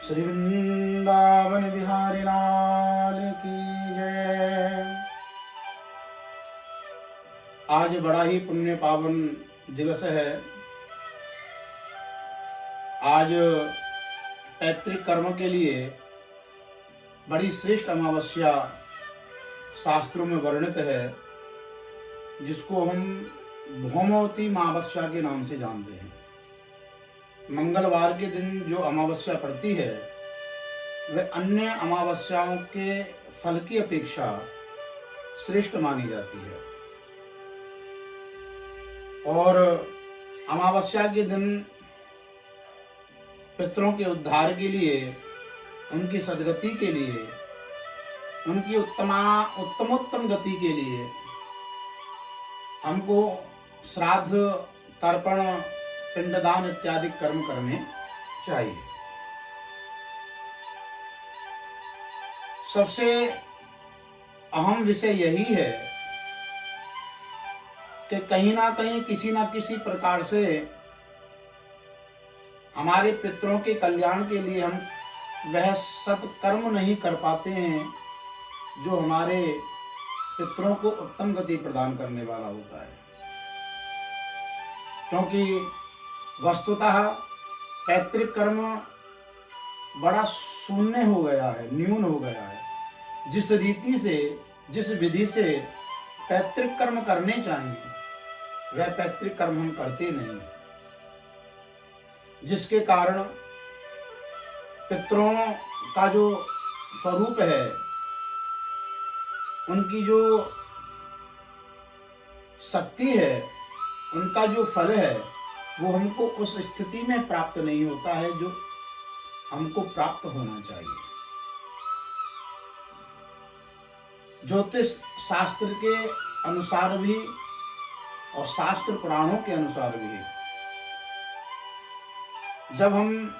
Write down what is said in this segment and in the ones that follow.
श्री वृंदावन बिहारी लाल की जय। आज बड़ा ही पुण्य पावन दिवस है। आज पैतृक कर्म के लिए बड़ी श्रेष्ठ अमावस्या शास्त्रों में वर्णित है, जिसको हम भौमवती अमावस्या के नाम से जानते हैं। मंगलवार के दिन जो अमावस्या पड़ती है वह अन्य अमावस्याओं के फल की अपेक्षा श्रेष्ठ मानी जाती है। और अमावस्या के दिन पितरों के उद्धार के लिए, उनकी सद्गति के लिए, उनकी उत्तमोत्तम गति के लिए हमको श्राद्ध, तर्पण, पिंडदान इत्यादि कर्म करने चाहिए। सबसे अहम विषय यही है कि कहीं ना कहीं किसी ना किसी प्रकार से हमारे पितरों के कल्याण के लिए हम वह सत्कर्म नहीं कर पाते हैं जो हमारे पितरों को उत्तम गति प्रदान करने वाला होता है। क्योंकि वस्तुतः पैतृक कर्म बड़ा शून्य हो गया है, न्यून हो गया है। जिस रीति से, जिस विधि से पैतृक कर्म करने चाहिए वह पैतृक कर्म हम करते नहीं, जिसके कारण पितरों का जो स्वरूप है, उनकी जो शक्ति है, उनका जो फल है, वो हमको उस स्थिति में प्राप्त नहीं होता है जो हमको प्राप्त होना चाहिए। ज्योतिष शास्त्र के अनुसार भी और शास्त्र पुराणों के अनुसार भी जब हम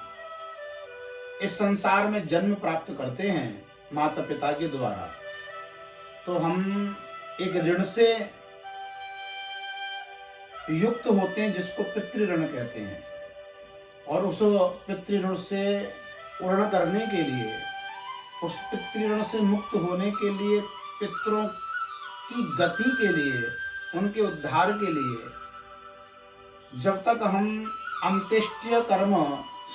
इस संसार में जन्म प्राप्त करते हैं माता पिता के द्वारा, तो हम एक ऋण से युक्त होते हैं जिसको पितृ ऋण कहते हैं। और उस पितृ ऋण से पूर्ण करने के लिए, उस पितृ ऋण से मुक्त होने के लिए, पितरों की गति के लिए, उनके उद्धार के लिए जब तक हम अंत्येष्टि कर्म,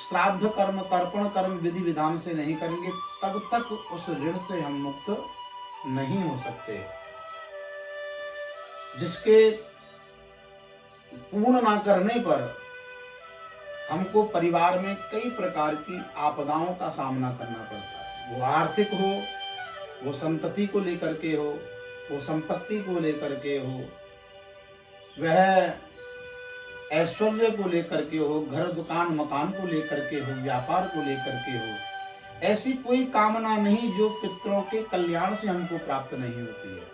श्राद्ध कर्म, तर्पण कर्म विधि विधान से नहीं करेंगे, तब तक उस ऋण से हम मुक्त नहीं हो सकते। जिसके पूर्ण ना करने पर हमको परिवार में कई प्रकार की आपदाओं का सामना करना पड़ता है। वो आर्थिक हो, वो संतति को लेकर के हो, वो संपत्ति को लेकर के हो, वह ऐश्वर्य को लेकर के हो, घर दुकान मकान को लेकर के हो, व्यापार को लेकर के हो। ऐसी कोई कामना नहीं जो पितरों के कल्याण से हमको प्राप्त नहीं होती है।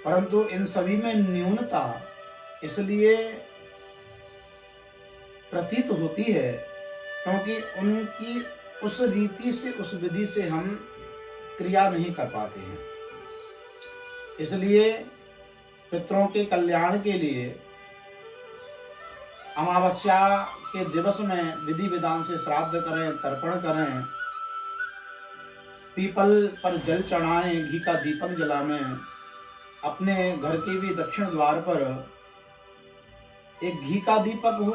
परंतु इन सभी में न्यूनता इसलिए प्रतीत होती है क्योंकि उनकी उस रीति से, उस विधि से हम क्रिया नहीं कर पाते हैं। इसलिए पितरों के कल्याण के लिए अमावस्या के दिवस में विधि विधान से श्राद्ध करें, तर्पण करें, पीपल पर जल चढ़ाएं, घी का दीपक जलाएं। अपने घर के भी दक्षिण द्वार पर एक घी का दीपक हो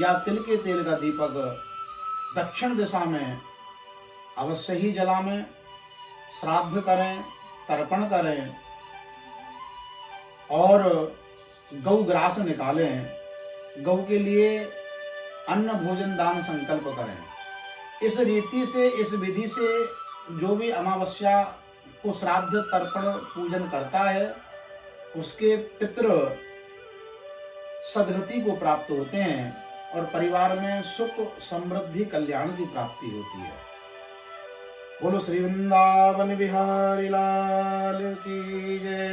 या तिल के तेल का दीपक दक्षिण दिशा में अवश्य ही जलाएं। श्राद्ध करें, तर्पण करें और गौ ग्रास निकालें। गौ के लिए अन्न भोजन दान संकल्प करें। इस रीति से, इस विधि से जो भी अमावस्या को श्राद्ध, तर्पण, पूजन करता है उसके पितृ सद्गति को प्राप्त होते हैं और परिवार में सुख, समृद्धि, कल्याण की प्राप्ति होती है। बोलो श्री वृंदावन बिहारी लाल की जय।